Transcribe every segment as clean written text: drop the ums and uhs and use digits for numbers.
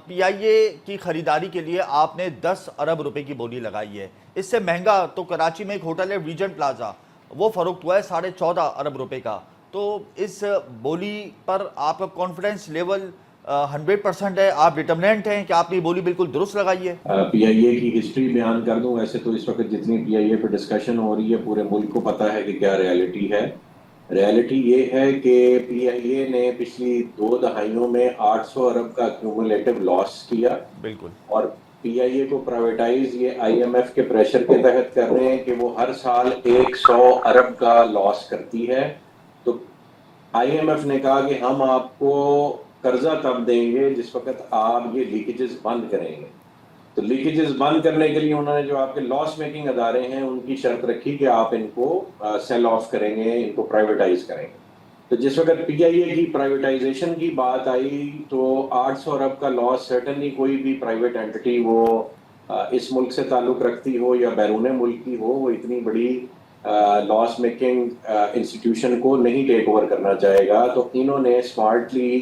پی آئی اے کی خریداری کے لیے آپ نے 10 ارب روپے کی بولی لگائی ہے. اس سے مہنگا تو کراچی میں ایک ہوٹل ہے ریجنٹ پلازا, وہ فروخت ہوا ہے 14.5 ارب روپے کا. تو اس بولی پر آپ کا کانفیڈنس لیول 100% ہے, آپ ڈٹرمنٹ ہیں کہ آپ نے یہ بولی بالکل درست لگائی ہے؟ پی آئی اے کی ہسٹری بیان کر دوں. ویسے تو اس وقت جتنی پی آئی اے پہ ڈسکشن ہو رہی ہے پورے ملک کو پتا ہے کہ کیا ریالٹی ہے. ریالٹی یہ ہے کہ پی آئی اے نے پچھلی 2 دہائیوں میں 800 ارب کا کیومولیٹو لاس کیا, بالکل. اور پی آئی اے کو پرائیویٹائز یہ آئی ایم ایف کے پریشر کے تحت کر رہے ہیں کہ وہ ہر سال 100 ارب کا لاس کرتی ہے. تو آئی ایم ایف نے کہا کہ ہم آپ کو قرضہ تب دیں گے جس وقت آپ یہ لیکیجز بند کریں گے. تو لیکیجز بند کرنے کے لیے انہوں نے جو آپ کے لاس میکنگ ادارے ہیں ان کی شرط رکھی کہ آپ ان کو سیل آف کریں گے, ان کو پرائیویٹائز کریں گے. تو جس وقت پی آئی اے کی پرائیویٹائزیشن کی بات آئی تو 800 ارب کا لاس سرٹنلی کوئی بھی پرائیویٹ اینٹی وہ اس ملک سے تعلق رکھتی ہو یا بیرون ملک کی ہو, وہ اتنی بڑی لاس میکنگ انسٹیٹیوشن کو نہیں ٹیک اوور کرنا چاہے گا. تو انہوں نے اسمارٹلی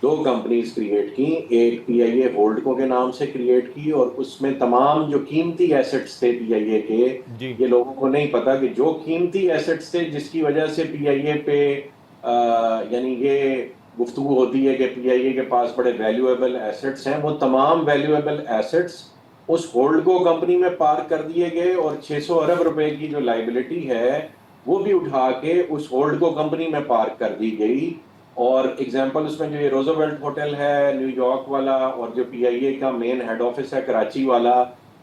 2 کمپنیز کریٹ کی, ایک پی آئی اے ہولڈ کو کے نام سے کریٹ کی, اور اس میں تمام جو قیمتی ایسٹس تھے پی آئی اے کے, جی. یہ لوگوں کو نہیں پتا کہ جو قیمتی ایسٹس تھے جس کی وجہ سے پی آئی اے پہ یعنی یہ گفتگو ہوتی ہے کہ پی آئی اے کے پاس بڑے ویلیویبل ایسٹس ہیں, وہ تمام ویلیویبل ایسٹس اس ہولڈ کو کمپنی میں پارک کر دیے گئے, اور 600 ارب روپے کی جو لائبلٹی ہے وہ بھی اٹھا کے اس ہولڈ کو کمپنی میں پارک کر دی گئی. اور ایگزامپل اس میں جو یہ روزویلٹ ہوٹل ہے نیو یارک والا, اور جو پی آئی اے کا مین ہیڈ آفس ہے کراچی والا,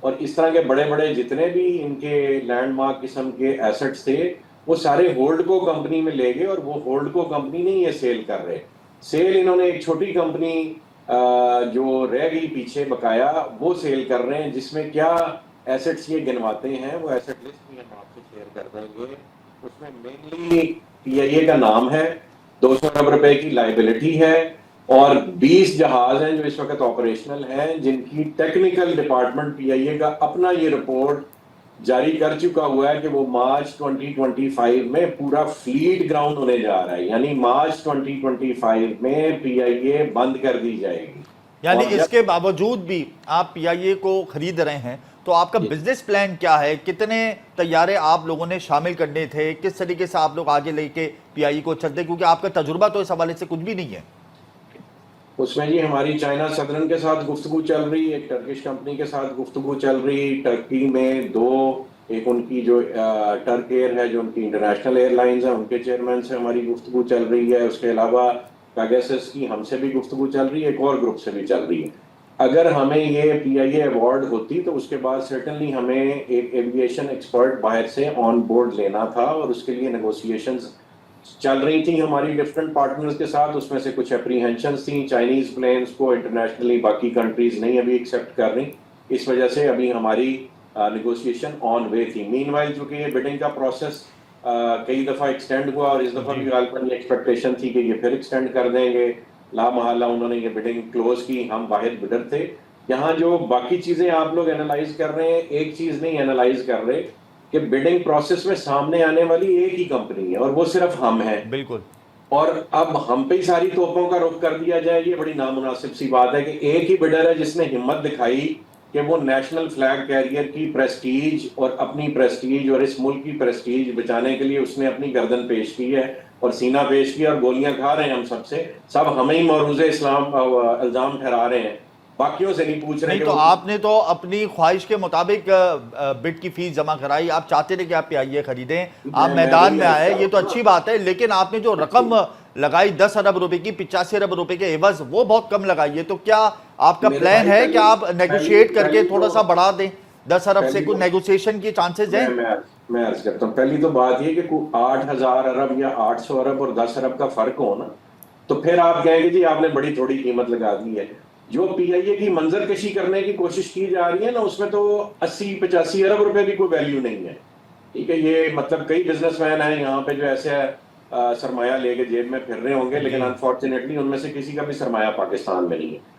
اور اس طرح کے بڑے بڑے جتنے بھی ان کے لینڈ مارک قسم کے ایسٹس تھے وہ سارے ہولڈ کو کمپنی میں لے گئے, اور وہ ہولڈ کو کمپنی نہیں یہ سیل کر رہے. سیل انہوں نے ایک چھوٹی کمپنی جو رہ گئی پیچھے بقایا وہ سیل کر رہے ہیں, جس میں کیا ایسٹس یہ گنواتے ہیں وہ ایسٹ لسٹ بھی ہم آپ سے شیئر کر دیں گے. اس میں مینلی پی آئی اے کا نام ہے, 200 ارب روپے کی لائبلٹی ہے, اور 20 جہاز ہیں جو اس وقت آپریشنل ہیں, جن کی ٹیکنیکل ڈپارٹمنٹ پی آئی اے کا اپنا یہ رپورٹ جاری کر چکا ہوا ہے کہ وہ مارچ 2025 میں پورا فلیٹ گراؤنڈ ہونے جا رہا ہے. یعنی مارچ 2025 میں پی آئی اے بند کر دی جائے گی. یعنی اور اس کے باوجود بھی آپ پی آئی اے کو خرید رہے ہیں, تو آپ کا بزنس پلان کیا ہے؟ کتنے طیارے آپ لوگوں نے شامل کرنے تھے؟ کس طریقے سے آپ لوگ آگے لے کے پی آئی اے کو چلتے, کیونکہ آپ کا تجربہ تو اس حوالے سے کچھ بھی نہیں ہے. اس میں جی ہماری چائنا سدرن کے ساتھ گفتگو چل رہی, ایک ٹرکش کمپنی کے ساتھ گفتگو چل رہی. ٹرکی میں 2, ایک ان کی جو ٹرک ایئر ہے جو ان کی انٹرنیشنل ایئر لائنز ہیں ان کے چیئرمین سے ہماری گفتگو چل رہی ہے. اس کے علاوہ پیگاسس کی ہم سے بھی گفتگو چل رہی ہے, ایک اور گروپ سے بھی چل رہی ہے. اگر ہمیں یہ پی آئی اے ایوارڈ ہوتی تو اس کے بعد سرٹنلی ہمیں ایک ایویشن ایکسپرٹ باہر سے آن بورڈ لینا تھا, اور اس کے لیے نیگوسیشنز چل رہی تھیں ہماری ڈفرینٹ پارٹنرز کے ساتھ. اس میں سے کچھ اپریہنشنز تھیں, چائنیز پلینز کو انٹرنیشنلی باقی کنٹریز نہیں ابھی ایکسیپٹ کر رہی, اس وجہ سے ابھی ہماری نیگوسیشن آن وے تھی. مین وائل چونکہ یہ بڈنگ کا پروسیس کئی دفعہ ایکسٹینڈ ہوا, اور اس دفعہ بھی غالباً یہ ایکسپیکٹیشن تھی کہ یہ پھر ایکسٹینڈ کر دیں گے. لا محالہ انہوں نے یہ بڈنگ کلوز کی, ہم واحد بڈر تھے. یہاں جو باقی چیزیں آپ لوگ اینالائز کر رہے ہیں, ایک چیز نہیں اینالائز کر رہے کہ بڈنگ پروسیس میں سامنے آنے والی ایک ہی کمپنی ہے, اور وہ صرف ہم ہیں. بالکل. اور اب ہم پہ ہی ساری توپوں کا رخ کر دیا جائے, یہ بڑی نامناسب سی بات ہے کہ ایک ہی بڈر ہے جس نے ہمت دکھائی کہ وہ نیشنل فلیگ کیریئر کی پریسٹیج اور اپنی پریسٹیج اور اس ملک کی پریسٹیج بچانے کے لیے اس نے اپنی گردن پیش کی ہے اور سینہ پیش کیا, اور گولیاں کھا رہے ہیں ہم سب سے. سب ہمیں ہی معروض اسلام الزام ٹھہرا رہے ہیں, باقیوں سے نہیں پوچھ رہے نہیں کہ تو وہ آپ نے تو اپنی خواہش کے مطابق بٹ کی فیس جمع کرائی, آپ چاہتے تھے کہ آپ پی آئی اے خریدیں, آپ میدان میں آئے, یہ تو اچھی بات ہے. لیکن آپ نے جو رقم لگائی 10 ارب روپے کی, 85 ارب روپے کے عوض, وہ بہت کم لگائی ہے. تو کیا آپ کا پلان ہے کہ آپ نیگوشیٹ کر کے تھوڑا سا بڑھا دیں؟ 10 ارب سے کوئی نیگوشیشن کی چانسز ہیں؟ میں عرض کرتا ہوں, پہلی تو بات یہ کہ 8,000 ارب یا 800 ارب اور 10 ارب کا فرق ہو نا, تو پھر آپ کہیں گے جی آپ نے بڑی تھوڑی قیمت لگا دی ہے. جو پی آئی اے کی منظر کشی کرنے کی کوشش کی جا رہی ہے نا, اس میں تو 80-85 ارب روپے بھی کوئی ویلیو نہیں ہے. ٹھیک ہے, یہ مطلب کئی بزنس مین ہیں یہاں پہ جو ایسے سرمایہ لے کے جیب میں پھر رہے ہوں گے, لیکن انفارچونیٹلی ان میں سے کسی کا بھی سرمایہ پاکستان میں نہیں ہے.